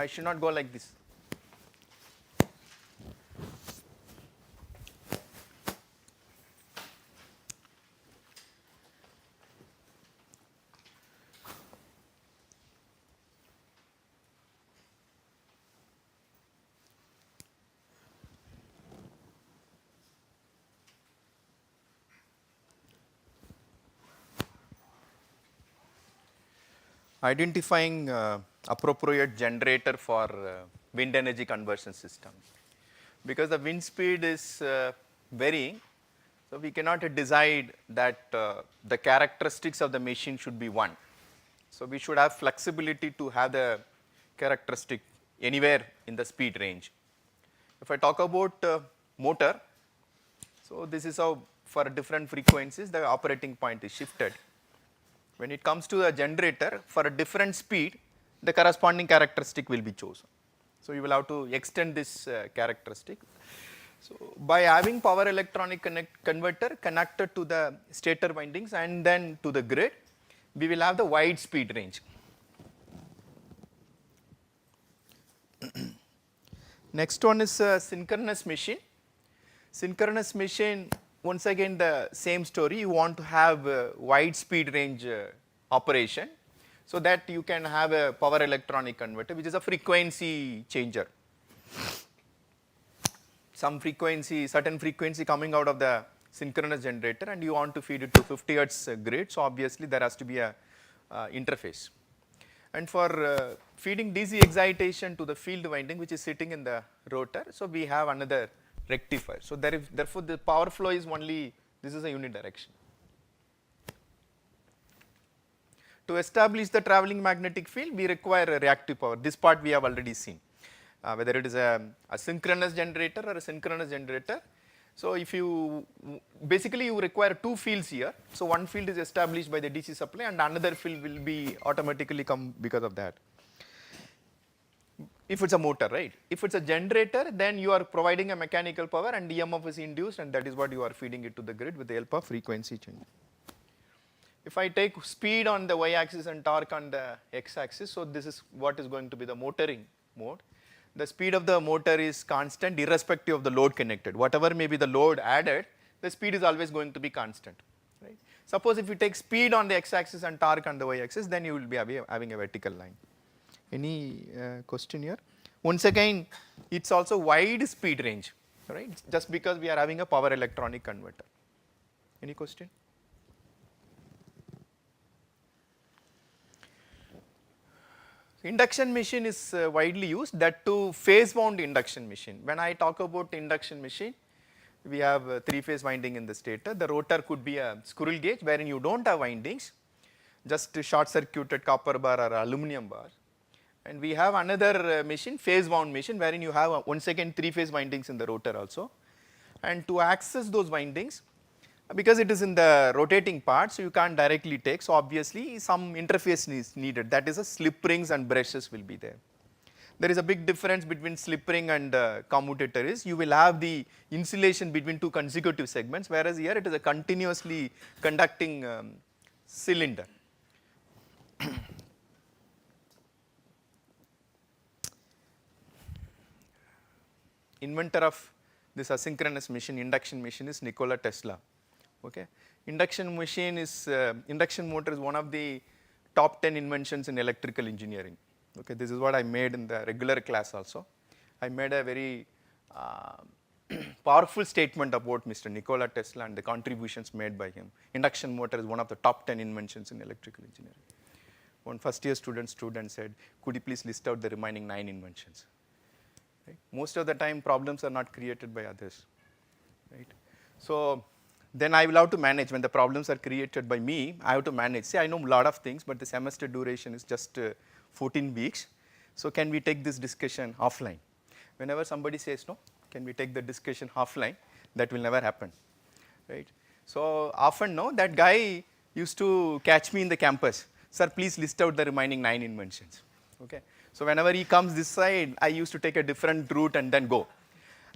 I should not go like this. Identifying appropriate generator for wind energy conversion system. Because the wind speed is varying, so we cannot decide that the characteristics of the machine should be one. So we should have flexibility to have the characteristic anywhere in the speed range. If I talk about motor, so this is how for different frequencies the operating point is shifted. When it comes to a generator, for a different speed, the corresponding characteristic will be chosen. So you will have to extend this characteristic. So by having power electronic converter connected to the stator windings and then to the grid, we will have the wide speed range. Next one is synchronous machine. Synchronous machine, once again the same story, you want to have a wide speed range operation so that you can have a power electronic converter which is a frequency changer. Some frequency, certain frequency coming out of the synchronous generator and you want to feed it to 50 hertz grid, so obviously there has to be a interface. And for feeding DC excitation to the field winding which is sitting in the rotor, so we have another rectifier. So therefore the power flow is only, this is a unidirection. To establish the traveling magnetic field, we require a reactive power. This part we have already seen, whether it is a synchronous generator or a synchronous generator. So if you, basically you require two fields here. So one field is established by the DC supply and another field will be automatically come because of that. If it's a motor, right? If it's a generator, then you are providing a mechanical power and EMF is induced and that is what you are feeding it to the grid with the help of frequency change. If I take speed on the y-axis and torque on the x-axis, so this is what is going to be the motoring mode. The speed of the motor is constant irrespective of the load connected. Whatever may be the load added, the speed is always going to be constant. Right? Suppose if you take speed on the x-axis and torque on the y-axis, then you will be having a vertical line. Any question here? Once again, it's also wide speed range, right? Just because we are having a power electronic converter. Any question? Induction machine is widely used, that too phase wound induction machine. When I talk about induction machine, we have three-phase winding in the stator. The rotor could be a squirrel cage wherein you don't have windings, just a short circuited copper bar or aluminum bar. And we have another machine, phase wound machine, wherein you have once again three-phase windings in the rotor also. And to access those windings, because it is in the rotating part, so you can't directly take, so obviously some interface is needed, that is a slip rings and brushes will be there. There is a big difference between slip ring and commutator is you will have the insulation between two consecutive segments, whereas here it is a continuously conducting cylinder. Inventor of this asynchronous machine, induction machine, is Nikola Tesla. Okay, induction machine is induction motor is one of the top 10 inventions in electrical engineering. Okay, this is what I made in the regular class also. I made a very powerful statement about Mr. Nikola Tesla and the contributions made by him. Induction motor is one of the top 10 inventions in electrical engineering. One first year student said, could you please list out the remaining 9 inventions? Right? Most of the time problems are not created by others. Right? So then I will have to manage. When the problems are created by me, I have to manage. See, I know a lot of things, but the semester duration is just 14 weeks. So can we take this discussion offline? Whenever somebody says no, can we take the discussion offline? That will never happen, right? So often, no, that guy used to catch me in the campus. Sir, please list out the remaining 9 inventions. Okay. So whenever he comes this side, I used to take a different route and then go.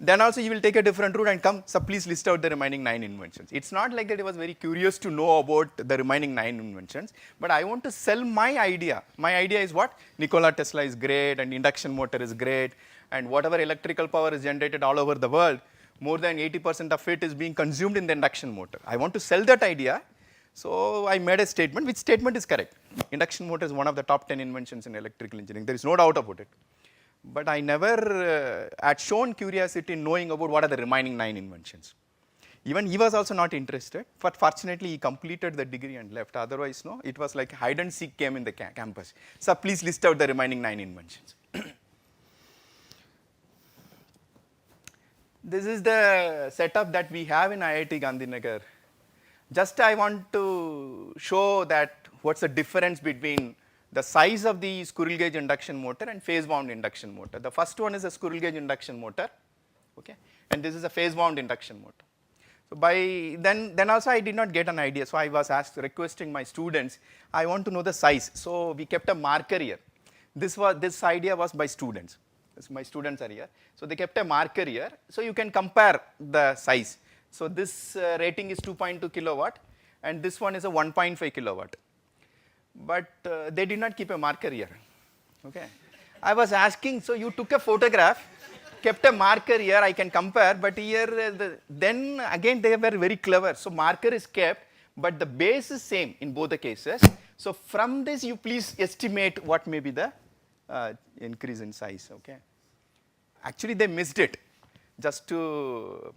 Then also you will take a different route and come, so please list out the remaining 9 inventions. It's not like that he was very curious to know about the remaining 9 inventions, but I want to sell my idea. My idea is what? Nikola Tesla is great and induction motor is great, and whatever electrical power is generated all over the world, more than 80% of it is being consumed in the induction motor. I want to sell that idea, so I made a statement, which statement is correct. Induction motor is one of the top 10 inventions in electrical engineering. There is no doubt about it. But I never had shown curiosity in knowing about what are the remaining 9 inventions. Even he was also not interested, but fortunately he completed the degree and left. Otherwise, no, it was like hide and seek game in the campus. So please list out the remaining 9 inventions. This is the setup that we have in IIT Gandhinagar. Just I want to show that what's the difference between the size of the squirrel cage induction motor and phase wound induction motor. The first one is a squirrel cage induction motor, okay, and this is a phase wound induction motor. So by then also I did not get an idea. So I was requesting my students, I want to know the size. So we kept a marker here. This idea was by students. My students are here. So they kept a marker here. So you can compare the size. So this rating is 2.2 kilowatt, and this one is a 1.5 kilowatt. But they did not keep a marker here. Okay. I was asking, so you took a photograph, kept a marker here, I can compare, but here, then again they were very clever. So marker is kept, but the base is same in both the cases. So from this, you please estimate what may be the increase in size. Okay. Actually, they missed it. Just to,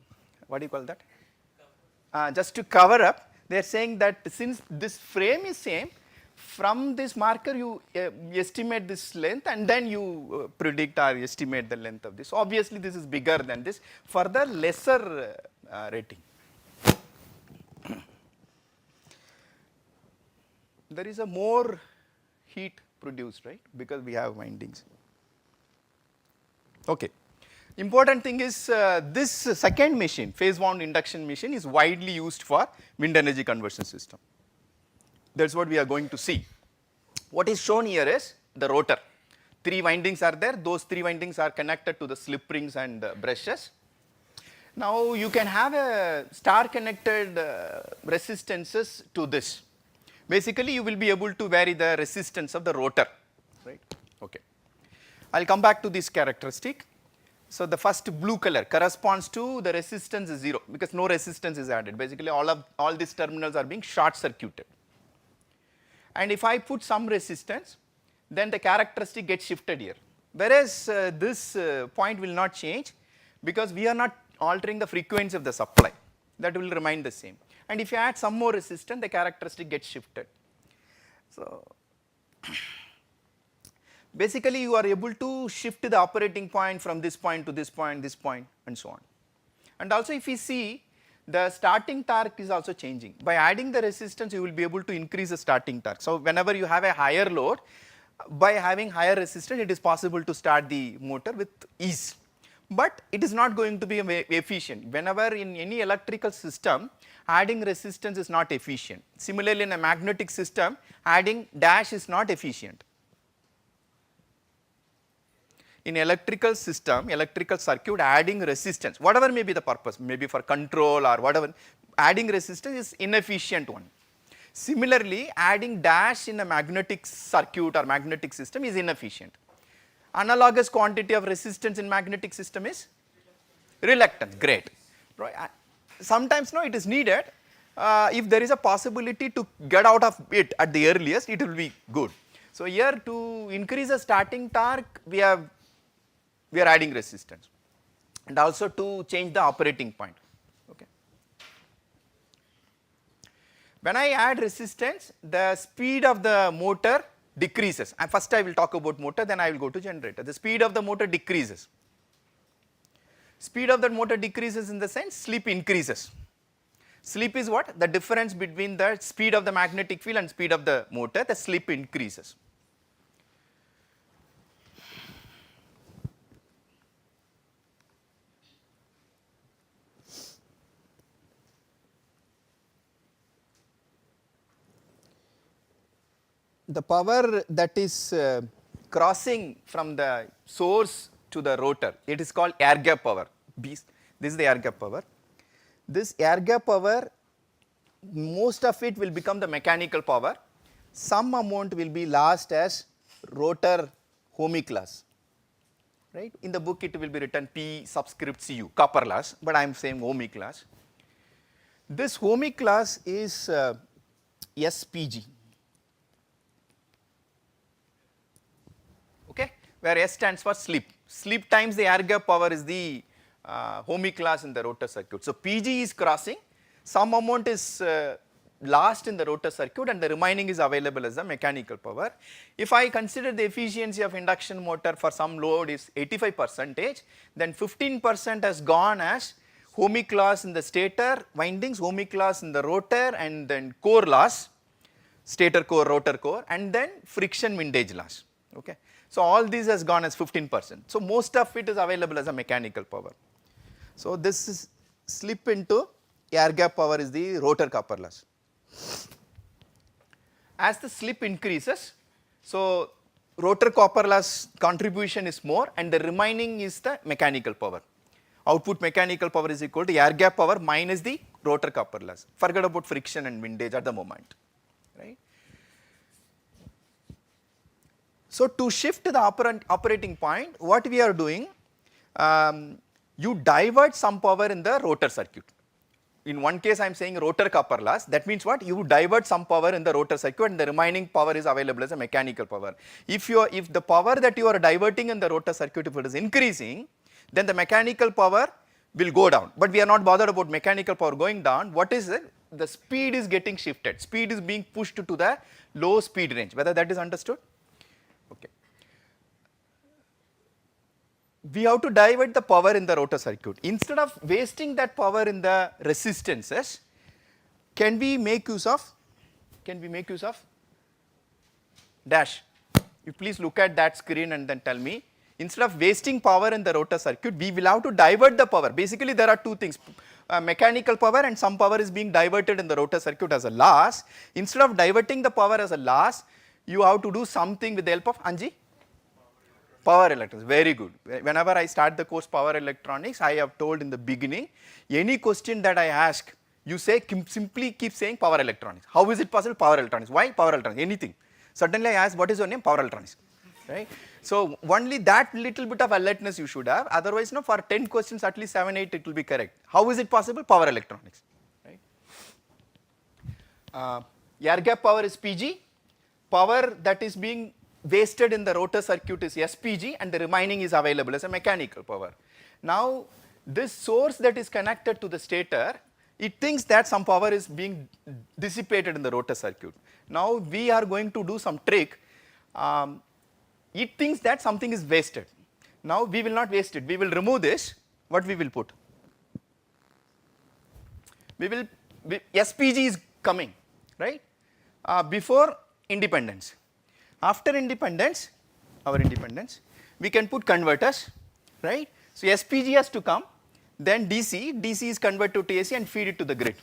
what do you call that? Just to cover up, they are saying that since this frame is same, from this marker you estimate this length and then you predict or estimate the length of this. Obviously, this is bigger than this, further lesser rating. There is a more heat produced, right, because we have windings. Okay. Important thing is this second machine, phase wound induction machine, is widely used for wind energy conversion system. That's what we are going to see. What is shown here is the rotor. 3 windings are there. Those 3 windings are connected to the slip rings and brushes. Now you can have a star connected resistances to this. Basically, you will be able to vary the resistance of the rotor, right? Okay. I'll come back to this characteristic. So the first blue color corresponds to the resistance is 0 because no resistance is added. Basically, all these terminals are being short circuited. And if I put some resistance, then the characteristic gets shifted here. Whereas this point will not change because we are not altering the frequency of the supply. That will remain the same. And if you add some more resistance, the characteristic gets shifted. So basically, you are able to shift the operating point from this point to this point, and so on. And also if you see, the starting torque is also changing. By adding the resistance, you will be able to increase the starting torque. So whenever you have a higher load, by having higher resistance, it is possible to start the motor with ease. But it is not going to be efficient. Whenever in any electrical system, adding resistance is not efficient. Similarly, in a magnetic system, adding dash is not efficient. In electrical system, electrical circuit, adding resistance, whatever may be the purpose, maybe for control or whatever, adding resistance is inefficient one. Similarly, adding dash in a magnetic circuit or magnetic system is inefficient. Analogous quantity of resistance in magnetic system is reluctance, great. Right. Sometimes no, it is needed. If there is a possibility to get out of it at the earliest, it will be good. So here to increase the starting torque, we are adding resistance, and also to change the operating point. Okay. When I add resistance, the speed of the motor decreases. And first I will talk about motor, then I will go to generator. The speed of the motor decreases. Speed of the motor decreases in the sense slip increases. Slip is what? The difference between the speed of the magnetic field and speed of the motor, the slip increases. The power that is crossing from the source to the rotor, it is called air gap power. B, this is the air gap power. This air gap power, most of it will become the mechanical power. Some amount will be lost as rotor ohmic loss. Right? In the book it will be written P subscript Cu, copper loss, but I am saying ohmic loss. This ohmic loss is SPG. Okay, where S stands for slip. Slip times the air gap power is the ohmic loss in the rotor circuit. So PG is crossing, some amount is lost in the rotor circuit and the remaining is available as the mechanical power. If I consider the efficiency of induction motor for some load is 85%, then 15% has gone as ohmic loss in the stator windings, ohmic loss in the rotor, and then core loss, stator core, rotor core, and then friction windage loss. Okay. So all these has gone as 15%. So most of it is available as a mechanical power. So this is slip into air gap power is the rotor copper loss. As the slip increases, so rotor copper loss contribution is more and the remaining is the mechanical power. Output mechanical power is equal to air gap power minus the rotor copper loss. Forget about friction and windage at the moment, right? So to shift to the operating point, what we are doing, you divert some power in the rotor circuit. In one case I am saying rotor copper loss, that means what? You divert some power in the rotor circuit and the remaining power is available as a mechanical power. If the power that you are diverting in the rotor circuit, if it is increasing, then the mechanical power will go down. But we are not bothered about mechanical power going down. What is it? The speed is getting shifted. Speed is being pushed to the low speed range. Whether that is understood? Okay. We have to divert the power in the rotor circuit. Instead of wasting that power in the resistances, can we make use of dash? You please look at that screen and then tell me. Instead of wasting power in the rotor circuit, we will have to divert the power. Basically there are two things, mechanical power and some power is being diverted in the rotor circuit as a loss. Instead of diverting the power as a loss, you have to do something with the help of Anji? Power electronics, very good. Whenever I start the course power electronics, I have told in the beginning, any question that I ask, you say simply keep saying power electronics. How is it possible? Power electronics. Why power electronics? Anything. Suddenly I ask, what is your name? Power electronics. Right? So only that little bit of alertness you should have. Otherwise, no, for 10 questions, at least 7, 8 it will be correct. How is it possible? Power electronics. Right? Air gap power is PG. Power that is being wasted in the rotor circuit is SPG and the remaining is available as a mechanical power. Now this source that is connected to the stator, it thinks that some power is being dissipated in the rotor circuit. Now we are going to do some trick. It thinks that something is wasted. Now we will not waste it. We will remove this. What we will put? SPG is coming, right? Before independence. After independence, we can put converters, right? So SPG has to come, then DC is converted to AC and feed it to the grid,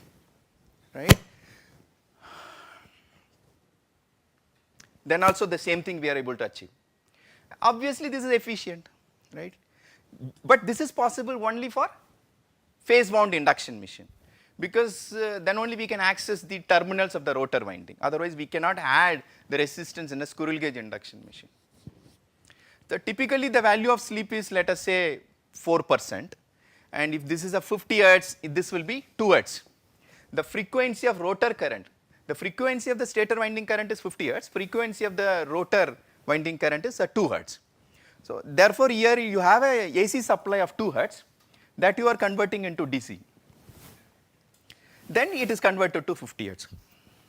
right? Then also the same thing we are able to achieve. Obviously this is efficient, right? But this is possible only for phase wound induction machine, because then only we can access the terminals of the rotor winding. Otherwise we cannot add the resistance in a squirrel cage induction machine. So typically the value of slip is, let us say, 4%, and if this is a 50 Hertz, this will be 2 Hertz. The frequency of rotor current, the frequency of the stator winding current is 50 Hertz, frequency of the rotor winding current is 2 Hertz. So therefore here you have a AC supply of 2 Hertz that you are converting into DC. Then it is converted to 50 Hertz.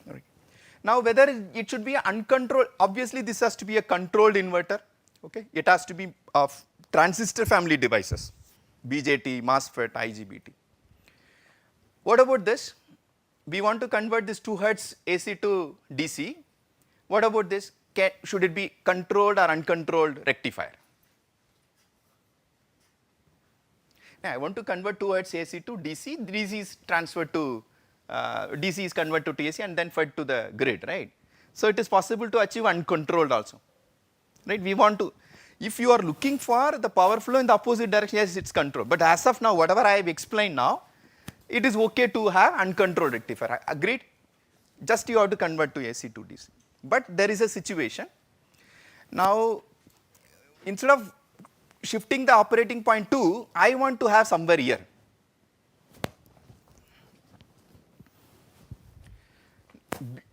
Right. Now whether it should be uncontrolled, obviously this has to be a controlled inverter. Okay, it has to be of transistor family devices, BJT, MOSFET, IGBT. What about this? We want to convert this 2 Hertz AC to DC. What about this? Should it be controlled or uncontrolled rectifier? Now I want to convert 2 Hertz AC to DC. DC is transferred to DC is converted to AC and then fed to the grid, right? So it is possible to achieve uncontrolled also, right? We want to. If you are looking for the power flow in the opposite direction, yes, it's controlled. But as of now, whatever I have explained now, it is okay to have uncontrolled rectifier. Agreed? Just you have to convert to AC to DC. But there is a situation. Now, instead of shifting the operating point to, I want to have somewhere here.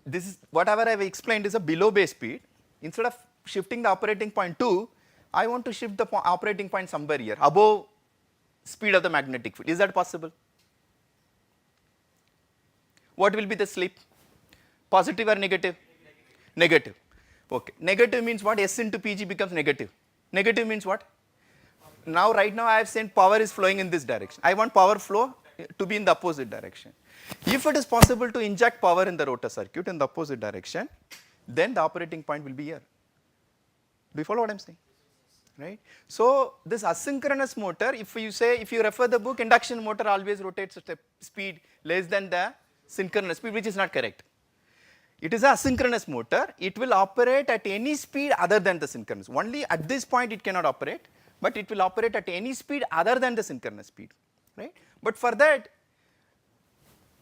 This is whatever I have explained is a below base speed. Instead of shifting the operating point to, I want to shift the operating point somewhere here, above speed of the magnetic field. Is that possible? What will be the slip? Positive or negative? Negative. Okay. Negative means what? S into PG becomes negative. Negative means what? Now, right now I have said power is flowing in this direction. I want power flow to be in the opposite direction. If it is possible to inject power in the rotor circuit in the opposite direction, then the operating point will be here. Do you follow what I am saying? Right? So, this asynchronous motor, if you refer the book, induction motor always rotates at a speed less than the synchronous speed, which is not correct. It is an asynchronous motor. It will operate at any speed other than the synchronous. Only at this point it cannot operate, but it will operate at any speed other than the synchronous speed. Right? But for that,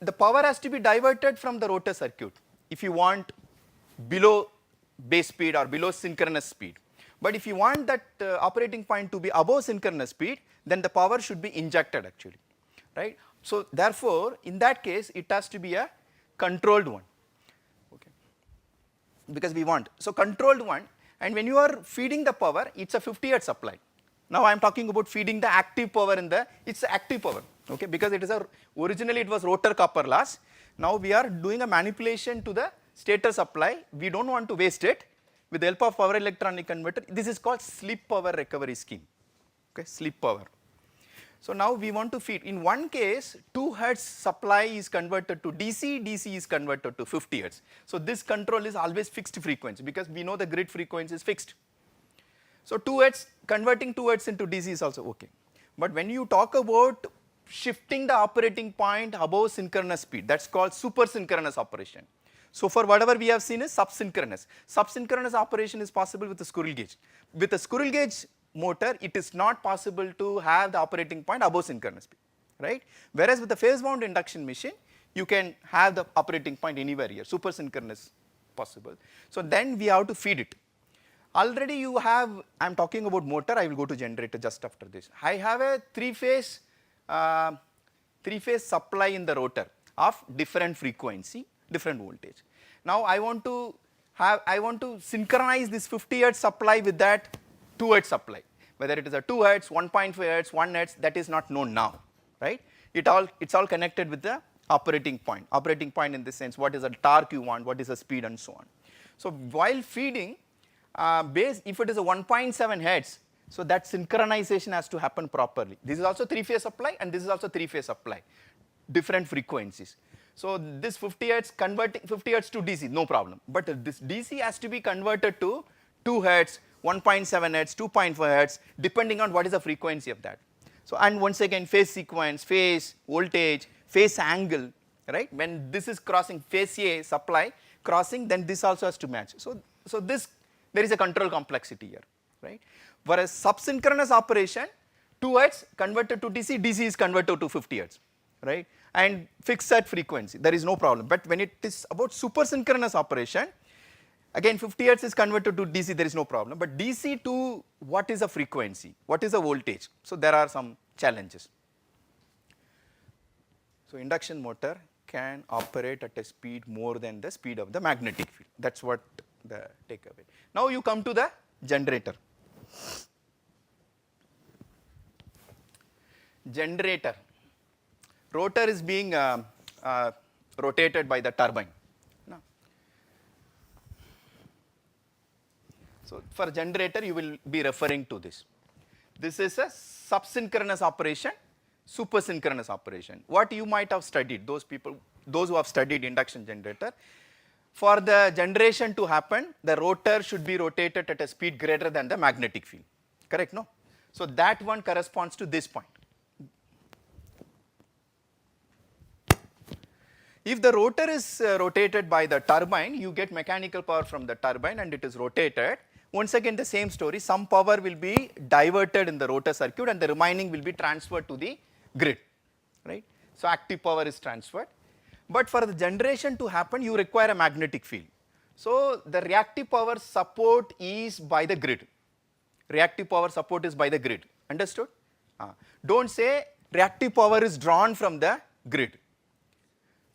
the power has to be diverted from the rotor circuit if you want below base speed or below synchronous speed. But if you want that operating point to be above synchronous speed, then the power should be injected actually. Right? So, therefore, in that case, it has to be a controlled one. Okay. Because we want. So, controlled one, and when you are feeding the power, it's a 50 hertz supply. Now, I am talking about feeding the active power in the, it's active power. Okay, because it is originally it was rotor copper loss. Now we are doing a manipulation to the stator supply. We don't want to waste it. With the help of power electronic converter, this is called slip power recovery scheme. Okay, slip power. So now we want to feed. In one case, 2 hertz supply is converted to DC, DC is converted to 50 hertz. So this control is always fixed frequency because we know the grid frequency is fixed. So 2 hertz, converting 2 hertz into DC is also okay. But when you talk about shifting the operating point above synchronous speed, that's called super synchronous operation. So for whatever we have seen is subsynchronous. Subsynchronous operation is possible with a squirrel gauge. With a squirrel gauge motor, it is not possible to have the operating point above synchronous speed, right? Whereas with the phase wound induction machine, you can have the operating point anywhere here, super synchronous possible. So then we have to feed it. Already you have, I am talking about motor, I will go to generator just after this. I have a three-phase supply in the rotor of different frequency, different voltage. Now I want to synchronize this 50 hertz supply with that 2 hertz supply. Whether it is a 2 hertz, 1.5 hertz, 1 hertz, that is not known now, right? It's all connected with the operating point. Operating point in this sense, what is the torque you want, what is the speed and so on. So while feeding base, if it is a 1.7 hertz, so that synchronization has to happen properly. This is also 3-phase supply and this is also 3-phase supply, different frequencies. So this 50 hertz converting 50 hertz to DC, no problem. But this DC has to be converted to 2 hertz, 1.7 hertz, 2.4 hertz, depending on what is the frequency of that. So and once again, phase sequence, phase, voltage, phase angle, right? When this is crossing phase A supply crossing, then this also has to match. So this, there is a control complexity here, right? Whereas subsynchronous operation, 2 hertz converted to DC, DC is converted to 50 hertz, right? And fixed at frequency, there is no problem. But when it is about super synchronous operation, again 50 hertz is converted to DC, there is no problem. But DC to what is a frequency, what is a voltage? So there are some challenges. So induction motor can operate at a speed more than the speed of the magnetic field. That's what the takeaway. Now you come to the generator. Generator. Rotor is being rotated by the turbine. No. So for generator, you will be referring to this. This is a subsynchronous operation, super synchronous operation. What you might have studied, those who have studied induction generator, for the generation to happen, the rotor should be rotated at a speed greater than the magnetic field. Correct, no? So that one corresponds to this point. If the rotor is rotated by the turbine, you get mechanical power from the turbine and it is rotated. Once again the same story, some power will be diverted in the rotor circuit and the remaining will be transferred to the grid, right. So active power is transferred, but for the generation to happen you require a magnetic field. So the reactive power support is by the grid. Reactive power support is by the grid. Understood? Don't say reactive power is drawn from the grid.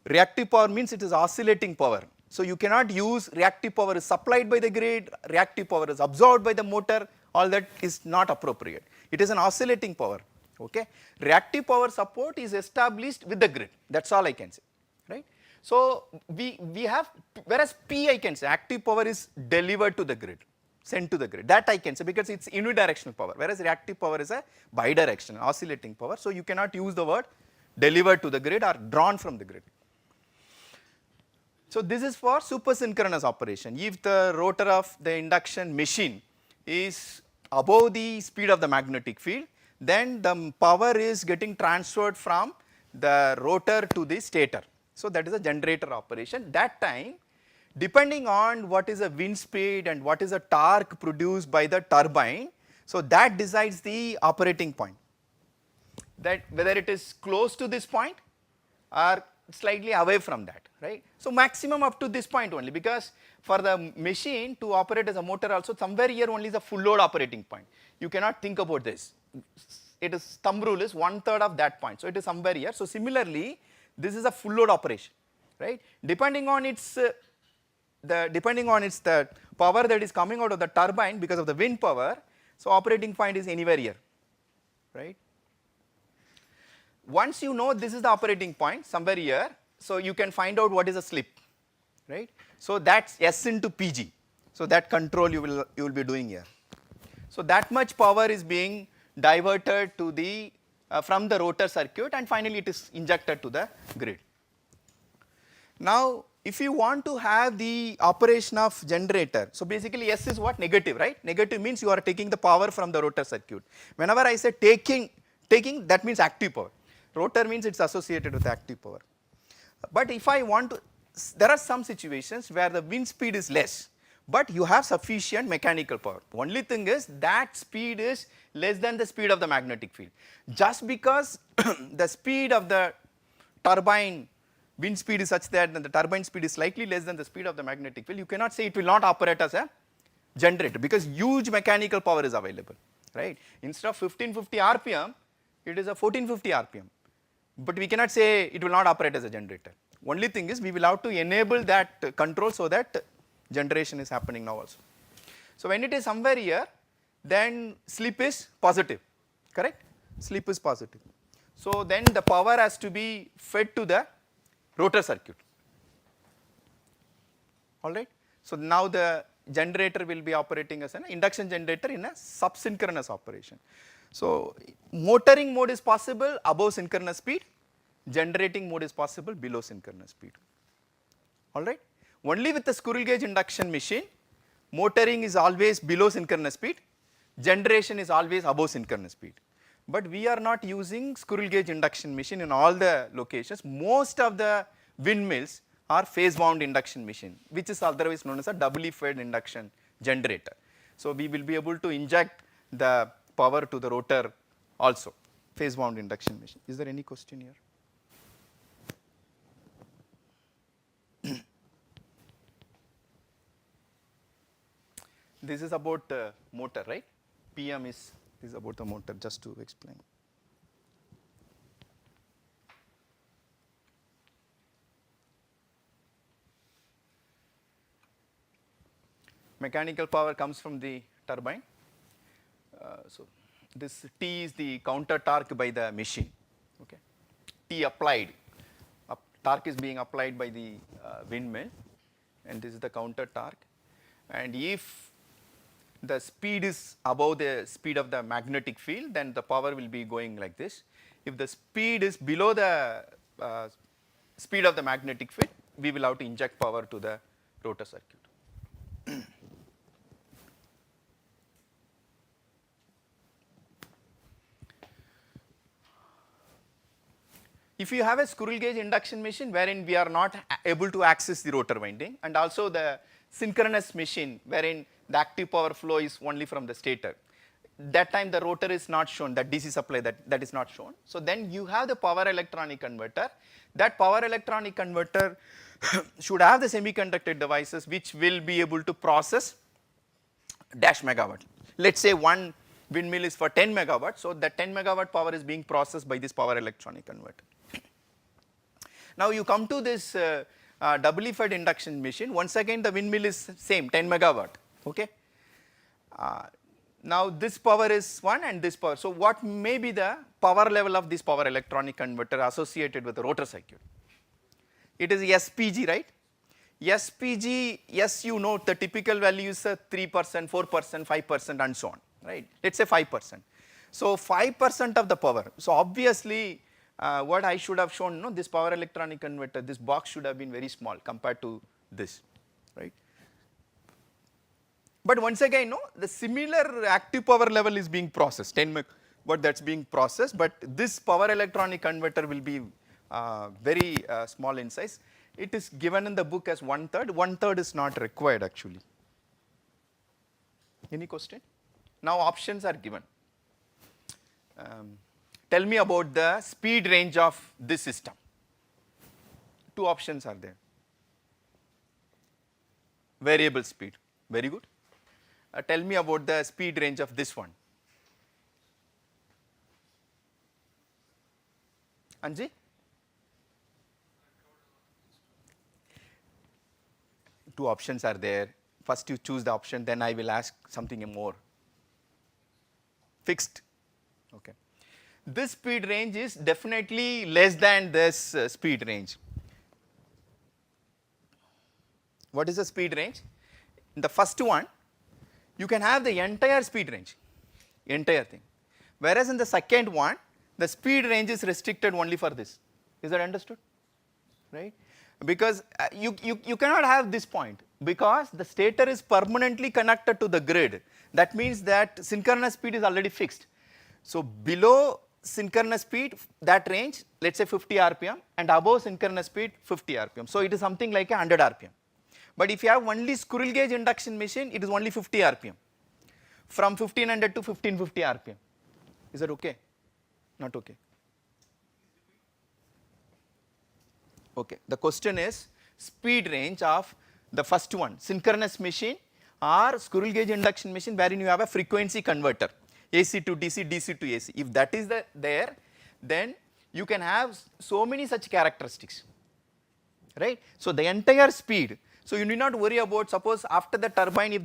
Reactive power means it is oscillating power. So you cannot use reactive power is supplied by the grid, reactive power is absorbed by the motor, all that is not appropriate. It is an oscillating power. Okay? Reactive power support is established with the grid. That's all I can say. Right? So we have, whereas P I can say active power is delivered to the grid, sent to the grid. That I can say because it's unidirectional power, whereas reactive power is a bidirectional, oscillating power. So you cannot use the word delivered to the grid or drawn from the grid. So this is for supersynchronous operation. If the rotor of the induction machine is above the speed of the magnetic field, then the power is getting transferred from the rotor to the stator. So that is a generator operation. That time, depending on what is the wind speed and what is the torque produced by the turbine, so that decides the operating point. That whether it is close to this point or slightly away from that, right. So maximum up to this point only, because for the machine to operate as a motor also somewhere here only is a full load operating point. You cannot think about this. It is thumb rule is 1/3 of that point. So it is somewhere here. So similarly, this is a full load operation, right. Depending on its the power that is coming out of the turbine because of the wind power, so operating point is anywhere here, right. Once you know this is the operating point somewhere here, so you can find out what is the slip, right. So that's S into PG. So that control you will be doing here. So that much power is being diverted to the from the rotor circuit and finally it is injected to the grid. Now if you want to have the operation of generator, so basically S is what? Negative, right? Negative means you are taking the power from the rotor circuit. Whenever I say taking that means active power. Rotor means it's associated with active power. But if I want to, there are some situations where the wind speed is less, but you have sufficient mechanical power. Only thing is that speed is less than the speed of the magnetic field. Just because the speed of the turbine wind speed is such that the turbine speed is slightly less than the speed of the magnetic field, you cannot say it will not operate as a generator because huge mechanical power is available, right. Instead of 1550 RPM, it is a 1450 RPM. But we cannot say it will not operate as a generator. Only thing is we will have to enable that control so that generation is happening now also. So when it is somewhere here, then slip is positive, correct? Slip is positive. So then the power has to be fed to the rotor circuit. Alright. So now the generator will be operating as an induction generator in a subsynchronous operation. So motoring mode is possible above synchronous speed, generating mode is possible below synchronous speed. Alright. Only with the squirrel cage induction machine, motoring is always below synchronous speed, generation is always above synchronous speed. But we are not using squirrel cage induction machine in all the locations. Most of the windmills are phase wound induction machine, which is otherwise known as a doubly fed induction generator. So we will be able to inject the power to the rotor also, phase wound induction machine. Is there any question here? This is about motor, right? PM is about the motor, just to explain. Mechanical power comes from the turbine. So this T is the counter torque by the machine. Okay, T applied, torque is being applied by the windmill, and this is the counter torque. And if the speed is above the speed of the magnetic field, then the power will be going like this. If the speed is below the speed of the magnetic field, we will have to inject power to the rotor circuit. If you have a squirrel cage induction machine wherein we are not able to access the rotor winding, and also the synchronous machine wherein the active power flow is only from the stator. That time the rotor is not shown, that DC supply that is not shown. So then you have the power electronic converter. That power electronic converter should have the semiconductor devices which will be able to process dash megawatt. Let's say one windmill is for 10 megawatt, so that 10 megawatt power is being processed by this power electronic converter. Now you come to this doubly fed induction machine. Once again the windmill is same 10 megawatt, okay. Now this power is 1 and this power. So what may be the power level of this power electronic converter associated with the rotor circuit? It is SPG, right? SPG, yes, you know the typical value is 3%, 4%, 5% and so on, right? Let's say 5%. So 5% of the power. So obviously what I should have shown, no, this power electronic converter, this box should have been very small compared to this, right? But once again, no, the similar active power level is being processed, 10 megawatt that's being processed, but this power electronic converter will be very small in size. It is given in the book as 1/3. 1/3 is not required actually. Any question? Now options are given. Tell me about the speed range of this system. Two options are there. Variable speed, very good. Tell me about the speed range of this one. Anji? Two options are there. First you choose the option, then I will ask something more. Fixed, okay. This speed range is definitely less than this speed range. What is the speed range? In the first one, you can have the entire speed range, entire thing. Whereas in the second one, the speed range is restricted only for this. Is that understood? Right? Because you cannot have this point, because the stator is permanently connected to the grid. That means that synchronous speed is already fixed. So below synchronous speed, that range, let's say 50 RPM, and above synchronous speed 50 RPM. So it is something like 100 RPM. But if you have only squirrel gauge induction machine, it is only 50 RPM, from 1500 to 1550 RPM. Is that okay? Not okay. Okay, the question is speed range of the first one, synchronous machine or squirrel gauge induction machine, wherein you have a frequency converter, AC to DC, DC to AC. If that is there, then you can have so many such characteristics, right? So the entire speed, so you need not worry about, suppose after the turbine, if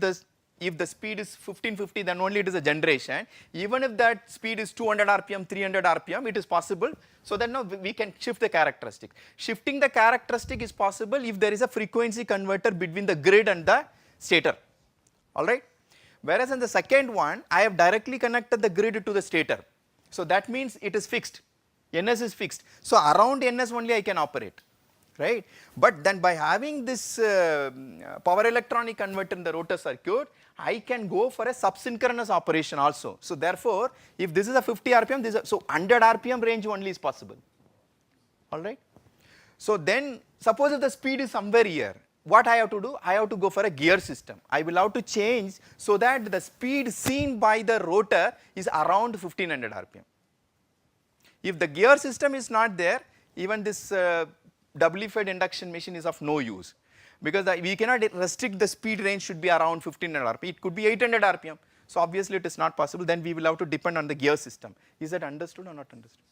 the speed is 1550, then only it is a generation. Even if that speed is 200 RPM, 300 RPM, it is possible. So then now we can shift the characteristic. Shifting the characteristic is possible if there is a frequency converter between the grid and the stator. All right. Whereas in the second one, I have directly connected the grid to the stator. So that means it is fixed. NS is fixed. So around NS only I can operate. Right? But then by having this power electronic converter in the rotor circuit, I can go for a subsynchronous operation also. So therefore, if this is a 50 RPM, so 100 RPM range only is possible. All right? So then, suppose if the speed is somewhere here, what I have to do? I have to go for a gear system. I will have to change so that the speed seen by the rotor is around 1500 RPM. If the gear system is not there, even this doubly fed induction machine is of no use, because we cannot restrict the speed range should be around 1500 RPM. It could be 800 RPM. So obviously it is not possible. Then we will have to depend on the gear system. Is that understood or not understood?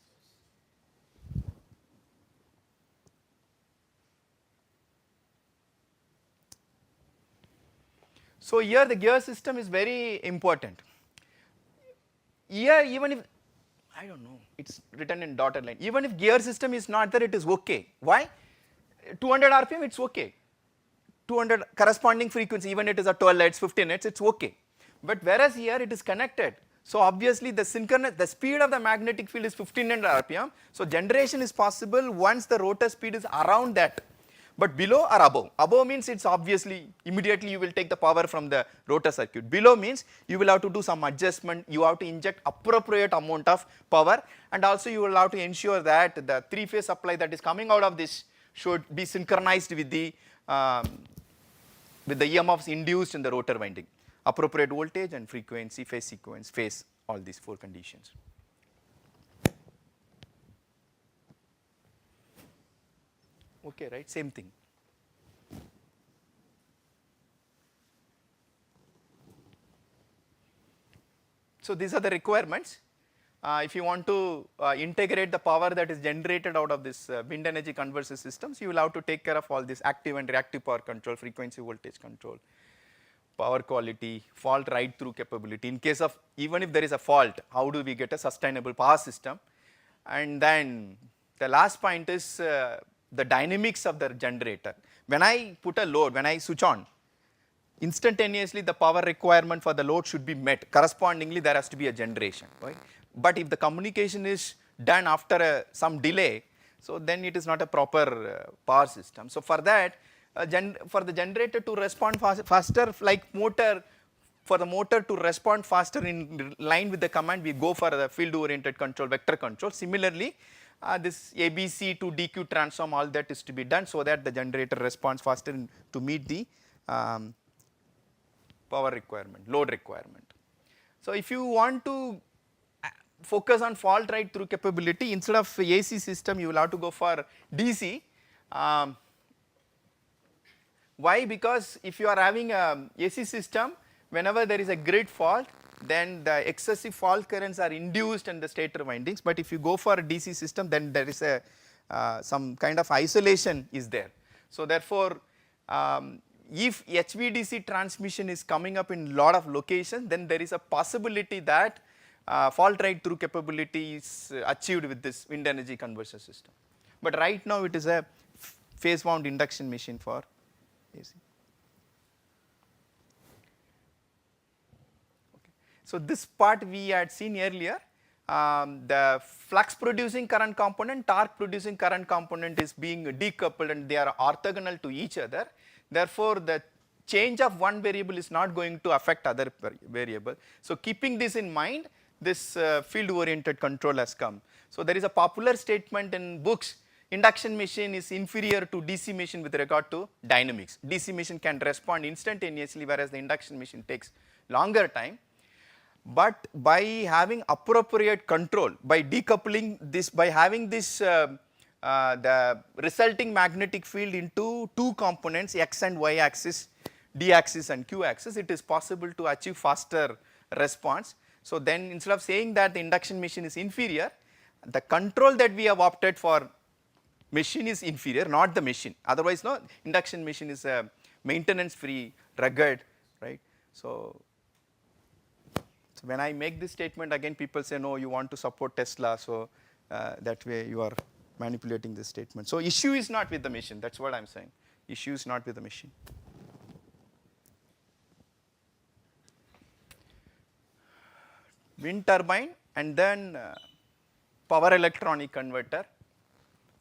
So here the gear system is very important. Here even if, I don't know, it's written in dotted line. Even if gear system is not there, it is okay. Why? 200 RPM, it's okay. 200 corresponding frequency, even it is a 12 Hz, 15 Hz, it's okay. But whereas here it is connected. So obviously the speed of the magnetic field is 1500 RPM. So generation is possible once the rotor speed is around that. But below or above. Above means it's obviously immediately you will take the power from the rotor circuit. Below means you will have to do some adjustment, you have to inject appropriate amount of power, and also you will have to ensure that the three-phase supply that is coming out of this should be synchronized with the EMFs induced in the rotor winding. appropriate voltage and frequency, phase sequence, phase, all these 4 conditions. Okay, right, same thing. So these are the requirements. If you want to integrate the power that is generated out of this wind energy conversion systems, you will have to take care of all this active and reactive power control, frequency voltage control, power quality, fault ride through capability. In case of, even if there is a fault, how do we get a sustainable power system? And then the last point is the dynamics of the generator. When I put a load, when I switch on, instantaneously the power requirement for the load should be met. Correspondingly, there has to be a generation, right? But if the communication is done after some delay, so then it is not a proper power system. So for that, for the generator to respond faster, like motor, for the motor to respond faster in line with the command, we go for the field oriented control, vector control. Similarly, this ABC to DQ transform, all that is to be done so that the generator responds faster to meet the power requirement, load requirement. So if you want to focus on fault ride through capability, instead of AC system, you will have to go for DC. Why? Because if you are having a AC system, whenever there is a grid fault, then the excessive fault currents are induced in the stator windings. But if you go for a DC system, then there is a some kind of isolation is there. So therefore, if HVDC transmission is coming up in lot of locations, then there is a possibility that fault ride through capability is achieved with this wind energy conversion system. But right now it is a phase wound induction machine for AC. Okay. So this part we had seen earlier. The flux producing current component, torque producing current component is being decoupled and they are orthogonal to each other. Therefore, the change of one variable is not going to affect other variable. So keeping this in mind, this field oriented control has come. So there is a popular statement in books, induction machine is inferior to DC machine with regard to dynamics. DC machine can respond instantaneously, whereas the induction machine takes longer time. But by having appropriate control, by decoupling this, by having this the resulting magnetic field into 2 components, x and y axis, d axis and q axis, it is possible to achieve faster response. So then instead of saying that the induction machine is inferior, the control that we have opted for machine is inferior, not the machine. Otherwise, no, induction machine is a maintenance free, rugged, right? So when I make this statement, again people say, no, you want to support Tesla, so that way you are manipulating this statement. So issue is not with the machine, that's what I am saying. Issue is not with the machine. Wind turbine and then power electronic converter,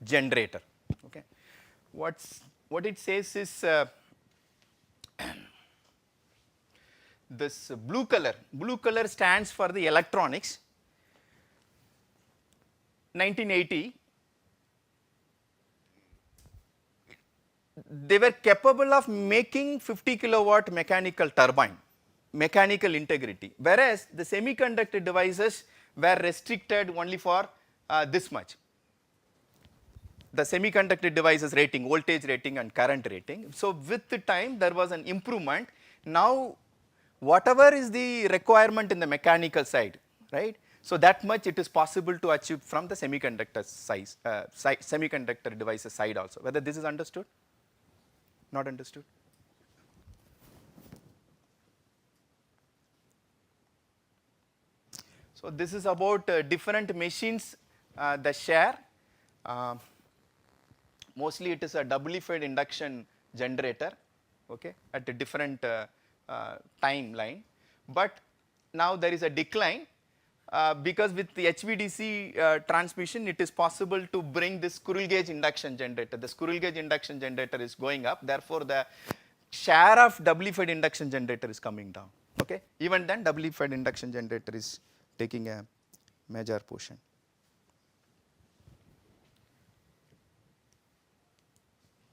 generator. Okay. What it says is this blue color stands for the electronics. 1980, they were capable of making 50 kilowatt mechanical turbine, mechanical integrity, whereas the semiconductor devices were restricted only for this much. The semiconductor devices rating, voltage rating and current rating. So with the time there was an improvement. Now whatever is the requirement in the mechanical side, right? So that much it is possible to achieve from the semiconductor size, semiconductor devices side also. Whether this is understood? Not understood? So this is about different machines, the share. Mostly it is a doubly fed induction generator, okay, at a different timeline. But now there is a decline because with the HVDC transmission, it is possible to bring this squirrel gauge induction generator. The squirrel gauge induction generator is going up. Therefore, the share of doubly fed induction generator is coming down. Okay, even then, doubly fed induction generator is taking a major portion.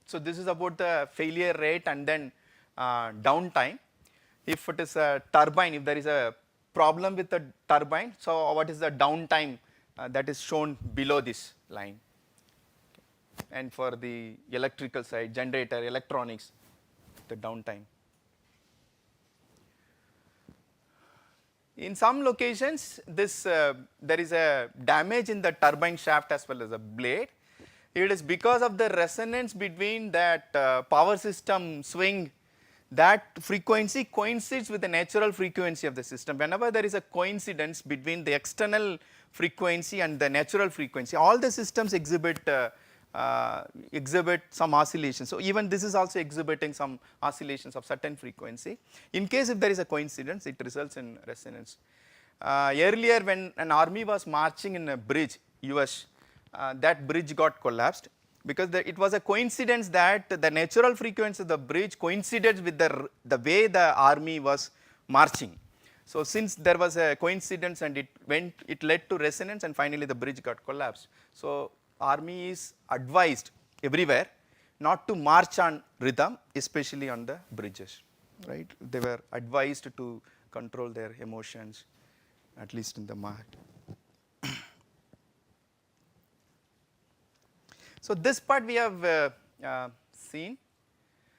So this is about the failure rate and then downtime. if it is a turbine, if there is a problem with the turbine, so what is the downtime that is shown below this line. And for the electrical side, generator, electronics, the downtime. In some locations, there is a damage in the turbine shaft as well as the blade. It is because of the resonance between that power system swing. That frequency coincides with the natural frequency of the system. Whenever there is a coincidence between the external frequency and the natural frequency, all the systems exhibit some oscillations. So even this is also exhibiting some oscillations of certain frequency. In case if there is a coincidence, it results in resonance. Earlier when an army was marching in a bridge, US, that bridge got collapsed because it was a coincidence that the natural frequency of the bridge coincided with the way the army was marching. So since there was a coincidence and it led to resonance, and finally the bridge got collapsed. So army is advised everywhere not to march on rhythm, especially on the bridges, right? They were advised to control their emotions, at least in the march. So this part we have seen.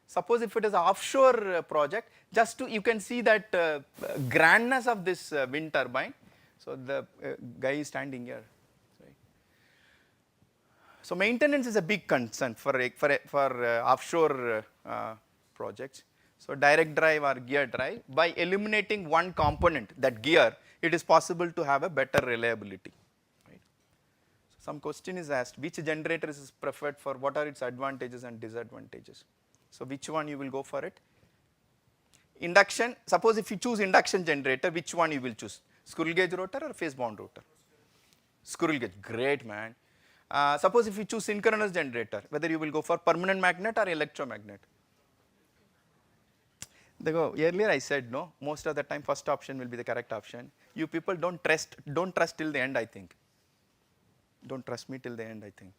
Suppose if it is an offshore project, just to you can see that grandness of this wind turbine. So the guy is standing here. So maintenance is a big concern for offshore projects. So direct drive or gear drive, by eliminating one component, that gear, it is possible to have a better reliability. Right? So some question is asked, which generator is preferred for, what are its advantages and disadvantages? So which one you will go for it? Induction, suppose if you choose induction generator, which one you will choose? Squirrel gauge rotor or phase bound rotor? Squirrel gauge, great man. Suppose if you choose synchronous generator, whether you will go for permanent magnet or electromagnet. Earlier I said no, most of the time first option will be the correct option. You people don't trust till the end, I think. Don't trust me till the end, I think.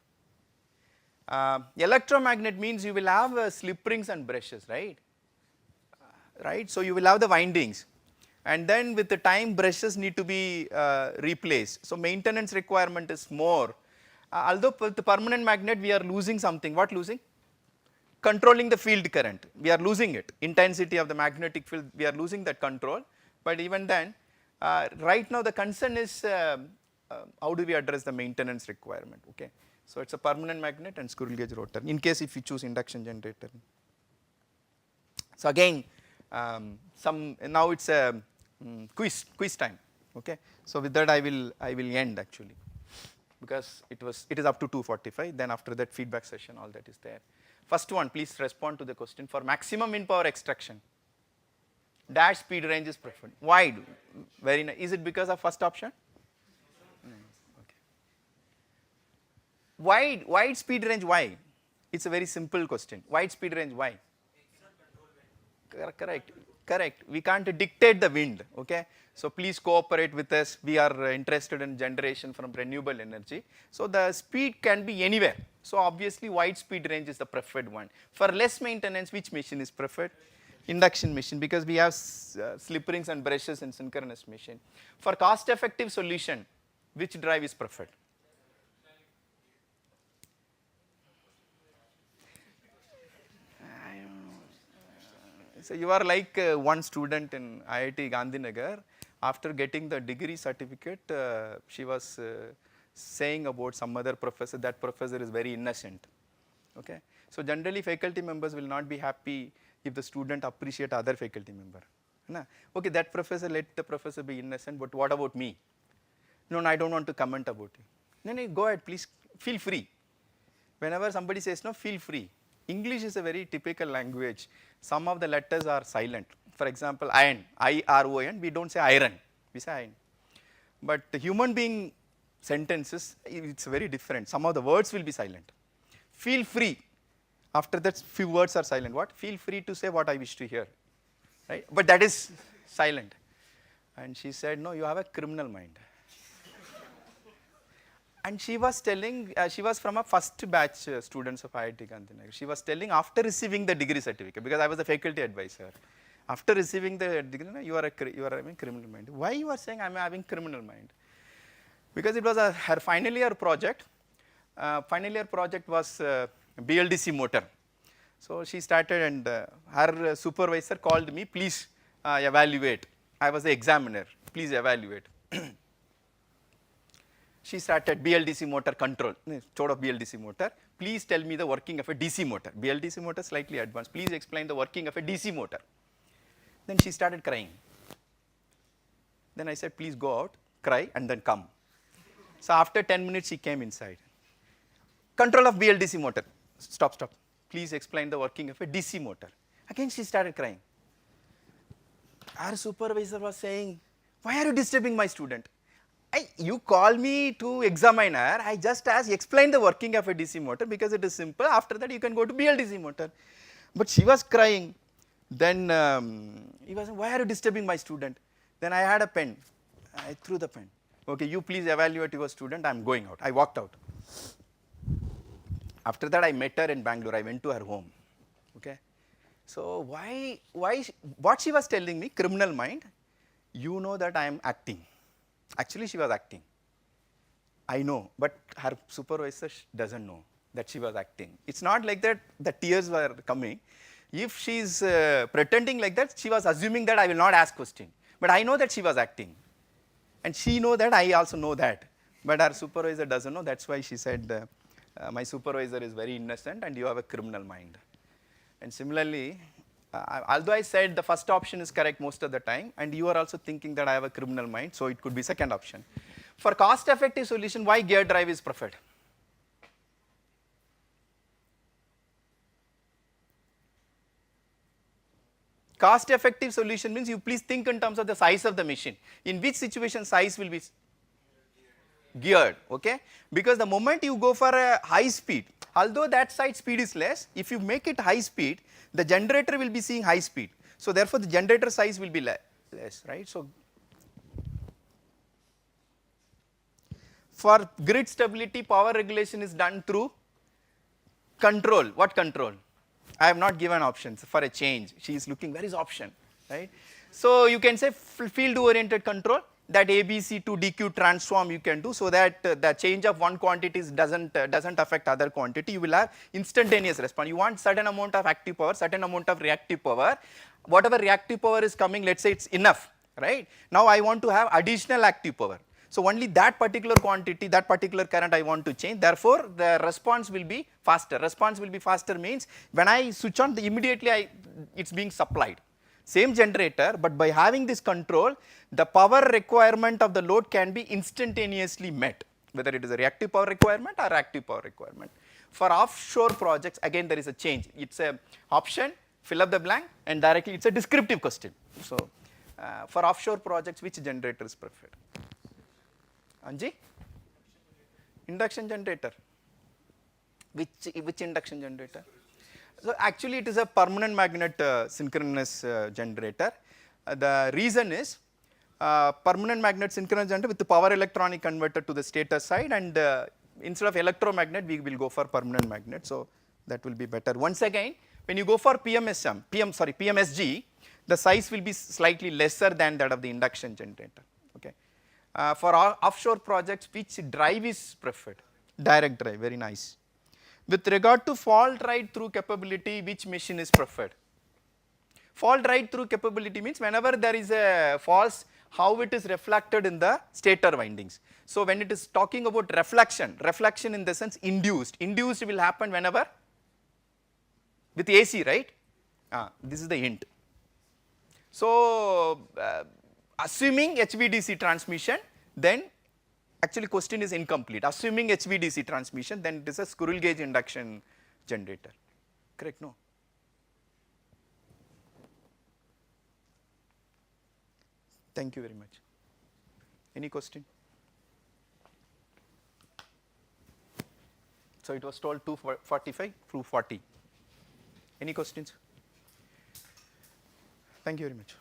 Electromagnet means you will have slip rings and brushes, right? Right, so you will have the windings. And then with the time, brushes need to be replaced. So maintenance requirement is more. Although with the permanent magnet we are losing something. What losing? Controlling the field current. We are losing it. Intensity of the magnetic field, we are losing that control. But even then, right now the concern is how do we address the maintenance requirement. Okay. So it's a permanent magnet and squirrel gauge rotor, in case if you choose induction generator. So again, now it's a quiz time. Okay. So with that I will end actually, because it is up to 2:45. Then after that feedback session, all that is there. First one, please respond to the question. For maximum wind power extraction, dash speed range is preferred. Why? Very nice. Is it because of first option? Okay. Wide speed range, why? It's a very simple question. Wide speed range, why? Correct. We can't dictate the wind, okay? So please cooperate with us. We are interested in generation from renewable energy. So the speed can be anywhere. So obviously wide speed range is the preferred one. For less maintenance, which machine is preferred? Induction machine, because we have slip rings and brushes in synchronous machine. For cost effective solution, which drive is preferred? So you are like one student in IIT Gandhinagar. After getting the degree certificate, she was saying about some other professor. That professor is very innocent. Okay. So generally, faculty members will not be happy if the student appreciate other faculty member. Okay, that professor, let the professor be innocent. But what about me? No, I don't want to comment about you. No, go ahead, please. Feel free. Whenever somebody says no, feel free. English is a very typical language. Some of the letters are silent. For example, iron, I-R-O-N, we don't say iron, we say iron. But the human being sentences, it's very different. Some of the words will be silent. Feel free. After that, few words are silent. What? Feel free to say what I wish to hear. Right? But that is silent. And she said, no, you have a criminal mind. And she was telling, she was from a first batch students of IIT Gandhinagar. She was telling after receiving the degree certificate, because I was the faculty advisor. After receiving the degree, you are having criminal mind. Why you are saying I am having criminal mind? Because it was her final year project. Final year project was BLDC motor. So she started, and her supervisor called me, please evaluate. I was the examiner, please evaluate. She started BLDC motor control, sort of BLDC motor. Please tell me the working of a DC motor. BLDC motor slightly advanced. Please explain the working of a DC motor. Then she started crying. Then I said, please go out, cry, and then come. So after 10 minutes, she came inside. Control of BLDC motor. Stop. Please explain the working of a DC motor. Again, she started crying. Our supervisor was saying, why are you disturbing my student? You call me to examiner, I just ask, explain the working of a DC motor because it is simple. After that, you can go to BLDC motor. But she was crying. Then he was saying, why are you disturbing my student? Then I had a pen. I threw the pen. Okay, you please evaluate your student. I am going out. I walked out. After that, I met her in Bangalore. I went to her home. Okay. So what she was telling me, criminal mind, you know that I am acting. Actually, she was acting. I know, but her supervisor doesn't know that she was acting. It's not like that the tears were coming. If she is pretending like that, she was assuming that I will not ask question. But I know that she was acting. And she know that, I also know that. But her supervisor doesn't know. That's why she said, my supervisor is very innocent and you have a criminal mind. And similarly, although I said the first option is correct most of the time, and you are also thinking that I have a criminal mind, so it could be second option. For cost-effective solution, why gear drive is preferred? Cost-effective solution means you please think in terms of the size of the machine. In which situation size will be geared, okay? Because the moment you go for a high speed, although that side speed is less, if you make it high speed, the generator will be seeing high speed. So therefore, the generator size will be less, right? So for grid stability, power regulation is done through control. What control? I have not given options for a change. She is looking, where is option, right? So you can say field oriented control, that ABC to DQ transform you can do, so that the change of one quantity doesn't affect other quantity. You will have instantaneous response. You want certain amount of active power, certain amount of reactive power. Whatever reactive power is coming, let's say it's enough, right? Now I want to have additional active power. So only that particular quantity, that particular current I want to change. Therefore, the response will be faster. Response will be faster means when I switch on, immediately it's being supplied. Same generator, but by having this control, the power requirement of the load can be instantaneously met, whether it is a reactive power requirement or active power requirement. For offshore projects, again there is a change. It's a option, fill up the blank, and directly it's a descriptive question. So for offshore projects, which generator is preferred? Anji? Induction generator. Which induction generator? So actually it is a permanent magnet synchronous generator. The reason is permanent magnet synchronous generator with the power electronic converter to the stator side, and instead of electromagnet we will go for permanent magnet. So that will be better. Once again, when you go for PMSG, the size will be slightly lesser than that of the induction generator. Okay. For offshore projects, which drive is preferred? Direct drive, very nice. With regard to fault ride through capability, which machine is preferred? Fault ride through capability means whenever there is a fault, how it is reflected in the stator windings. So when it is talking about reflection in the sense induced will happen whenever? With AC, right? This is the hint. So assuming HVDC transmission, then actually question is incomplete. Assuming HVDC transmission, then it is a squirrel gauge induction generator. Correct? No? Thank you very much. Any question? So it was told 245 through 40. Any questions? Thank you very much.